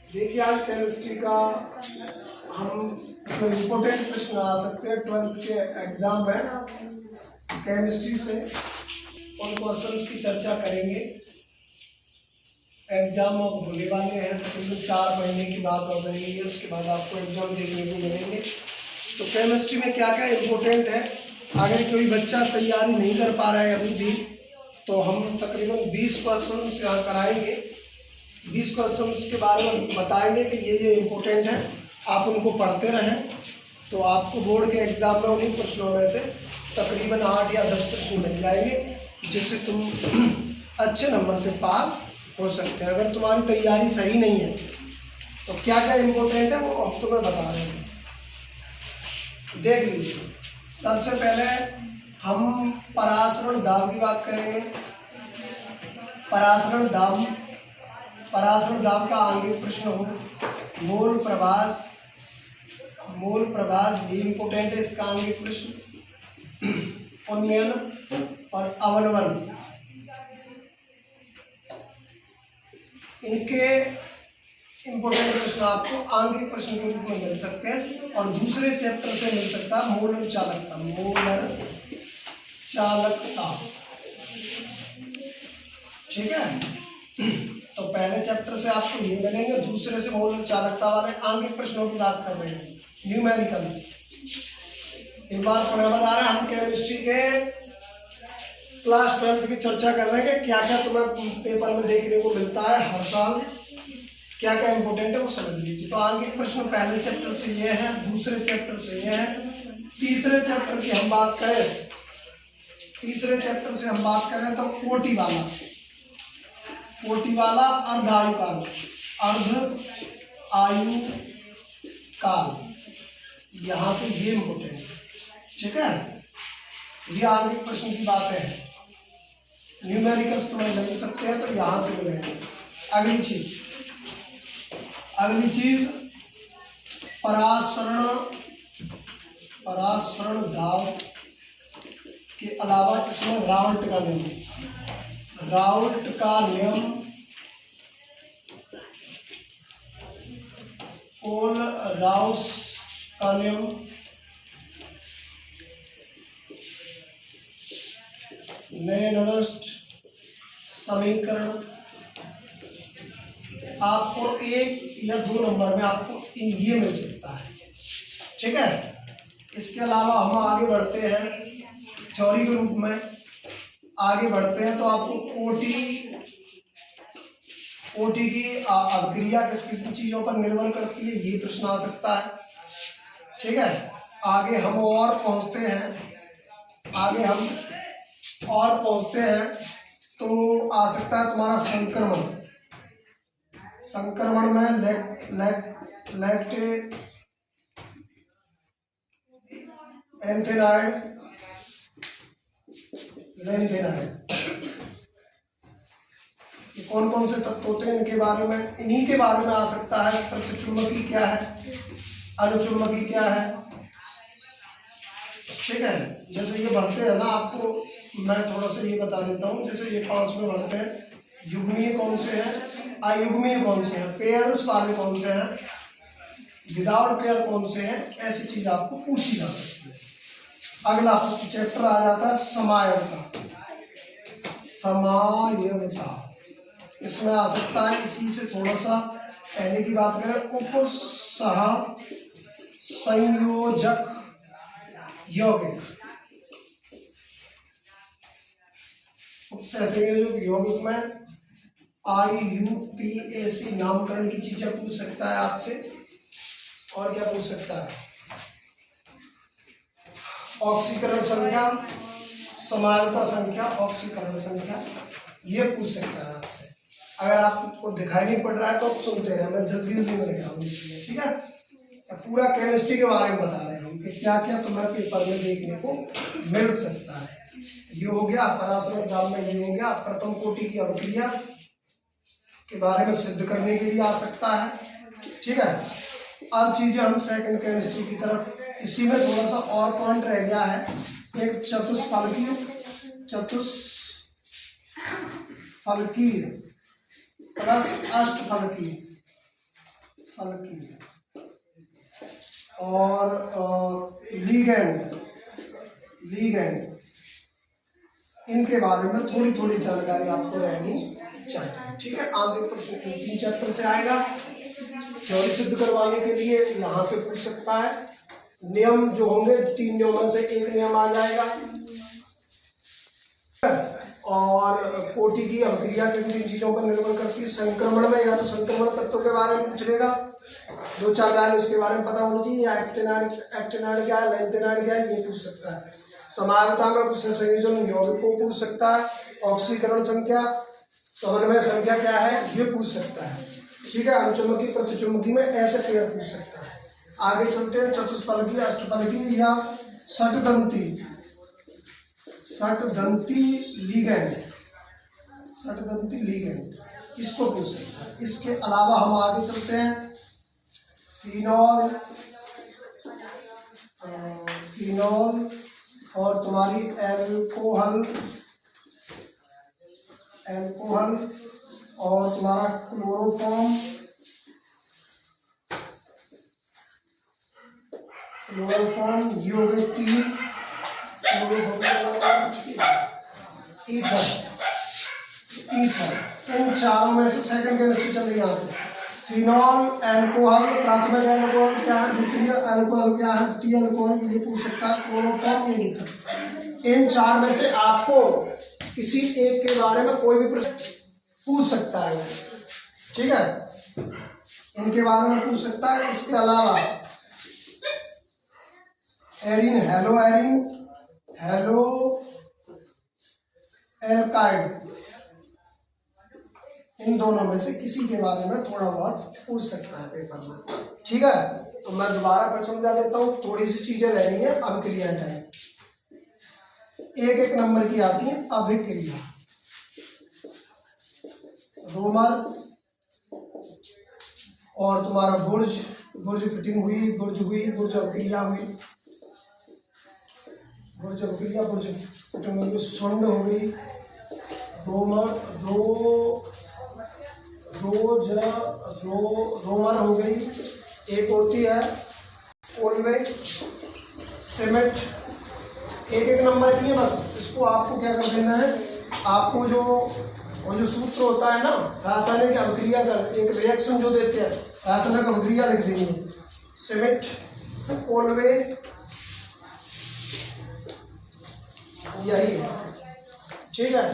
देखिए आज केमिस्ट्री का हम जो इम्पोर्टेंट प्रश्न आ सकते हैं 12th के एग्जाम में केमिस्ट्री से उन क्वेश्चंस की चर्चा करेंगे। एग्जाम अब होने वाले हैं, तकरीबन 4 महीने की बात हो रही है, उसके बाद आपको एग्जाम देखने को मिलेंगे। तो केमिस्ट्री में क्या क्या इम्पोर्टेंट है, अगर कोई बच्चा तैयारी नहीं कर पा रहा है अभी भी, तो हम तकरीबन 20 क्वेश्चन यहाँ कराएंगे। 20 क्वेश्चन के बारे में बताएंगे कि ये इम्पोर्टेंट है, आप उनको पढ़ते रहें तो आपको बोर्ड के एग्ज़ाम में उन्हीं प्रश्नों में से तकरीबन 8 या 10 प्रश्न मिल जाएंगे, जिससे तुम अच्छे नंबर से पास हो सकते हैं। अगर तुम्हारी तैयारी सही नहीं है तो क्या क्या इम्पोर्टेंट है वो अब तुम्हें बता रहे हैं, देख लीजिए। सबसे पहले हम परासरण दाब की बात करेंगे। परासरण दाब का आंगिक प्रश्न हो, मोल प्रभास ये इम्पोर्टेंट है, इसका आंगिक प्रश्न। उन्नयन और अवनवन, इनके इम्पोर्टेंट प्रश्न आपको आंगिक प्रश्न के रूप में मिल सकते हैं। और दूसरे चैप्टर से मिल सकता है मोलर चालकता, ठीक है। तो पहले चैप्टर से आपको ये मिलेंगे, दूसरे से मोलर चालकता वाले आंगिक प्रश्नों की बात कर रहे हैं, न्यूमेरिकल्स। एक बार पुनः बता रहे हैं, हम केमिस्ट्री के क्लास 12th की चर्चा कर रहे हैं कि क्या क्या तुम्हें पेपर में देखने को मिलता है हर साल, क्या क्या इंपॉर्टेंट है वो समझ लीजिए। तो आंगिक प्रश्न पहले चैप्टर से ये है, दूसरे चैप्टर से ये है, तीसरे चैप्टर की हम बात करें, तीसरे चैप्टर से हम बात करें तो कोटि वाला अर्ध आयु काल, यहाँ से ये इम्पोर्टेंट है, ठीक है। ये आंगिक प्रश्न की बात है, न्यूमेरिकल्स तुम्हें मिल सकते हैं तो यहाँ से मिलेंगे। अगली चीज परासरण दाब के अलावा इसमें राउल्ट का नियम, पोल राउस का नियम, नयनस्ट समीकरण, आपको 1 या 2 नंबर में आपको ये मिल सकता है, ठीक है। इसके अलावा हम आगे बढ़ते हैं, थ्योरी के रूप में आगे बढ़ते हैं, तो आपको कोटि की अभिक्रिया किस किस चीज़ों पर निर्भर करती है, ये प्रश्न आ सकता है, ठीक है। आगे हम और पहुंचते हैं तो आ सकता है तुम्हारा संक्रमण में लेंथेनाइड, ये कौन कौन से तत्व होते हैं, इन्हीं के बारे में आ सकता है। प्रतिचुंबकी क्या है, अनुचुंबकी क्या है, ठीक है। जैसे ये बढ़ते हैं ना, आपको मैं थोड़ा सा ये बता देता हूँ। जैसे ये 5 में बढ़ते हैं, युग्मीय कौन से हैं, अयुग्मीय कौन से हैं, पेयर्स वाले कौन से हैं, विदाउट पेयर कौन से हैं, ऐसी चीज आपको पूछी जा सकती है। अगला चैप्टर आ जाता है समायवता, इसमें आ सकता है, इसी से थोड़ा सा पहले की बात करें, उपसह संयोजक यौगिक, उपसहसंयोजक यौगिक में IUPAC नामकरण की चीजें पूछ सकता है आपसे। और क्या पूछ सकता है, ऑक्सीकरण संख्या, समानता संख्या, ऑक्सीकरण संख्या, ये पूछ सकता है आपसे। अगर आपको दिखाई नहीं पड़ रहा है तो आप सुनते रहे, मैं जल्दी में लिखा हूँ इसलिए, ठीक है। पूरा केमिस्ट्री के बारे में बता रहे हैं हम कि क्या क्या तुम्हें पेपर में देखने को मिल सकता है। ये हो गया परासरण दाब में, ये हो गया प्रथम कोटि की अभिक्रिया के बारे में सिद्ध करने के लिए आ सकता है, ठीक है। अब चीजें हम सेकंड केमिस्ट्री की तरफ, इसी में थोड़ा सा और पॉइंट रह गया है, एक चतुष्फलकीय प्लस अष्टफलकीय, अष्टफलकी और लीगेंड इनके बारे में थोड़ी थोड़ी जानकारी आपको रहनी चाहिए। ठीक है, आगे प्रश्न 3 चैप्टर से आएगा। थ्योरी सिद्ध करवाने के लिए यहाँ से पूछ सकता है। नियम जो होंगे 3 नियमों से एक नियम आ जाएगा। और कोटि की अभिक्रिया किन चीजों पर निर्भर करती है। संक्रमण में या तो संक्रमण तत्वों के बारे में पूछ लेगा, 2-4 लाइन उसके बारे में पता होनी चाहिए। या एक्टिनाइड क्या है, लेंथेनाइड क्या है, ये पूछ सकता है। समानता में संयोजन यौगिक को पूछ सकता है। ऑक्सीकरण संख्या, समन्वय संख्या क्या है, ये पूछ सकता है। ठीक है, अनुचुंबकी प्रतिचुंबकी में ऐसे पेयर पूछ सकता है। आगे चलते हैं। चतुष्फलकी, अष्टफलकी या षटदंती लीगेंड इसको पूछ सकता है। इसके अलावा हम आगे चलते हैं। फिनॉल और तुम्हारी एल्कोहल और तुम्हारा क्लोरोफॉर्म ये हो गए 3। ईथर इन चारों में से सेकंड केमिस्ट्री चल रही है। यहाँ से फिनॉल, अल्कोहल, प्राथमिक अल्कोहल क्या है, द्वितीय अल्कोहल क्या है, द्वितीय अल्कोहल ये पूछ सकता है। क्लोरोफॉर्म, ये ईथर, इन 4 में से आपको किसी एक के बारे में कोई भी प्रश्न पूछ सकता है। ठीक है, इनके बारे में पूछ सकता है। इसके अलावा एरिन, हेलो एल्काइड, इन दोनों में से किसी के बारे में थोड़ा बहुत पूछ सकता है पेपर में। ठीक है, तो मैं दोबारा फिर समझा देता हूँ। थोड़ी सी चीजें रहनी है। अभिक्रिया टाइप 1-1 नंबर की आती है। अभिक्रिया, रोमर और तुम्हारा बुर्ज फिटिंग हुई, बुर्ज अभिक्रिया हुई, बुर्ज फिटिंग हुई, सुंड हो गई, रोमर हो गई। एक होती है कोलवे, सीमेंट, 1-1 नंबर की है। बस इसको आपको क्या कर देना है, आपको जो सूत्र होता है ना रासायनिक अभिक्रिया का, एक रिएक्शन जो देते हैं रासायनिक अभिक्रिया लिख देनी है। सीमेंट, कोलवे, यही है। ठीक है,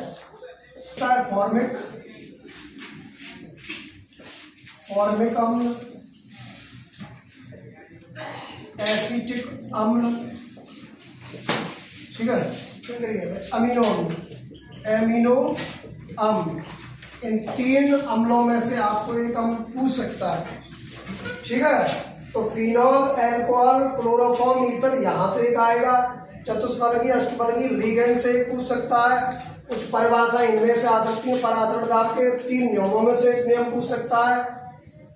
फॉर्मिक अम्ल, एसिटिक अम्ल, ठीक है, अमीनो अम्ल, इन 3 अम्लों में से आपको एक अम्ल पूछ सकता है। ठीक है, तो फिनॉल, अल्कोहल, क्लोरोफॉर्म, ईथर यहाँ से एक आएगा। चतुष्फलकी, अष्टफलकी, लीगेंड से एक पूछ सकता है। कुछ परिभाषा इनमें से आ सकती है। पराशरण दाब के 3 नियमों में से एक नियम पूछ सकता है।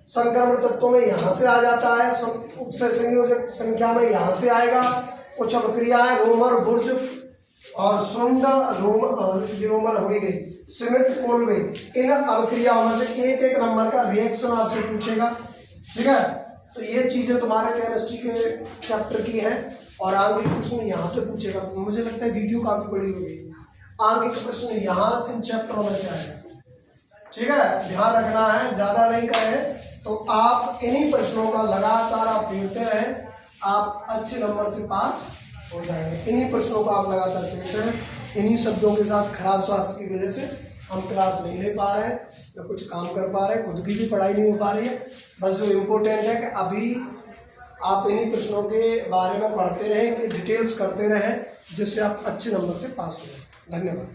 संक्रमण तत्वों में यहाँ से आ जाता है। उपसय संयोजक संख्या में यहाँ से आएगा। कुछ अभिक्रियाएं रोमर, बुर्ज और सुंड, रोमर हो गई, सीमेंट, कोलवे, इन अभिक्रियाओं में से 1-1 नंबर का रिएक्शन आपसे पूछेगा। ठीक है, तो ये चीजें तुम्हारे केमिस्ट्री के चैप्टर की हैं। और आगे प्रश्न यहाँ से पूछेगा। मुझे लगता है वीडियो काफी बड़ी हो गई। आगे का प्रश्न यहाँ इन चैप्टरों में से आएगा। ठीक है, ध्यान रखना है, ज्यादा नहीं करें तो आप इन्हीं प्रश्नों का लगातार आप फेरते रहें, आप अच्छे नंबर से पास हो जाएंगे। इन्हीं प्रश्नों को आप लगातार फेरते रहें। इन्हीं शब्दों के साथ खराब स्वास्थ्य की वजह से हम क्लास नहीं ले पा रहे हैं, न कुछ काम कर पा रहे हैं, खुद की भी पढ़ाई नहीं हो पा रही है। बस जो इम्पोर्टेंट है कि अभी आप इन्हीं प्रश्नों के बारे में पढ़ते रहें, इनकी डिटेल्स करते रहें, जिससे आप अच्छे नंबर से पास हो जाए। धन्यवाद।